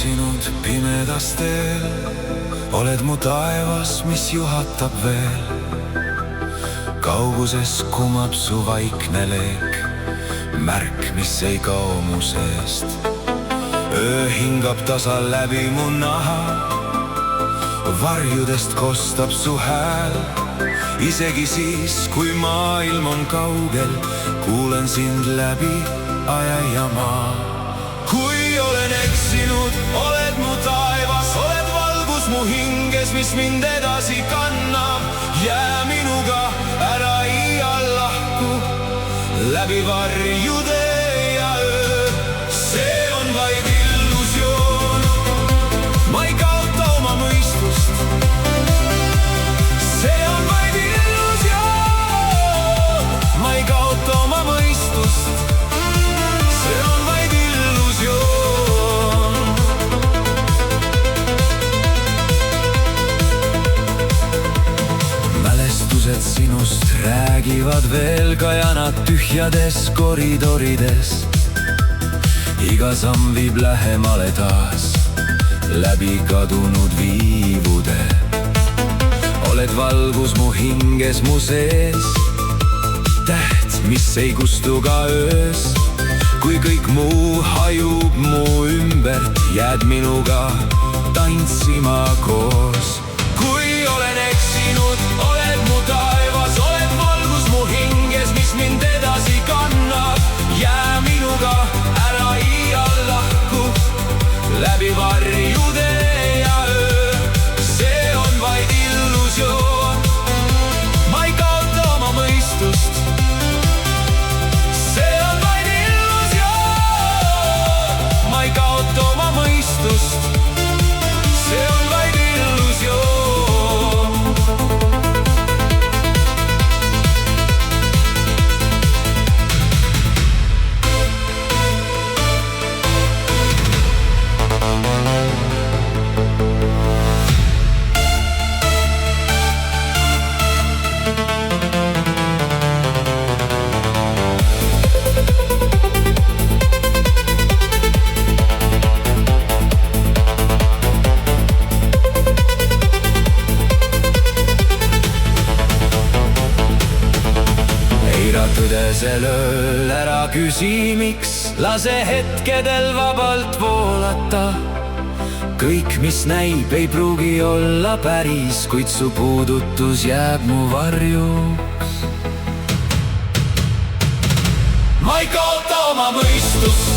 eksinud pimedas teel, oled mu taevas, mis juhatab veel. Kauguses kumab su vaikne leek, märk, mis ei kao mu seest. Öö hingab tasa läbi mu naha, varjudest kostab su hääl. Isegi siis, kui maailm on kaugel, kuulen sind läbi aja ja maa. Kui olen eksinud, oled mu taevas, oled valgus mu hinges, mis mind edasi kannab. Jää minuga, ära iial lahku, läbi varjude ja öö. See on vaid illusioon, ma ei kaota oma mõistust. See on vaid illusioon, ma ei kaota oma mõistust. See on vaid illusioon. Mälestused sinust räägivad veel kajanad tühjades koridorides. Iga samm viib lähemale taas, läbi kadunud viivude. Oled valgus mu hinges, mu sees, täht, mis ei kustu ka öös. Kui kõik muu hajub mu ümbert, jääd minuga tantsima koos. Kui olen eksinud, oled mu taevas, oled valgus mu hinges, mis mind edasi kannab. Jää minuga, ära iial lahku, läbi varjude ja öö. See on vaid illusioon, ma ei kaota oma mõistust. See on vaid illusioon, ma ei kaota oma mõistust. See on vaid illusioon. Tõdesel ööl ära küsi, miks, lase hetkedel vabalt voolata. Kõik, mis näib, ei pruugi olla päris, kuid su puudutus jääb mu varjuks. Ma ei kaota oma mõistust.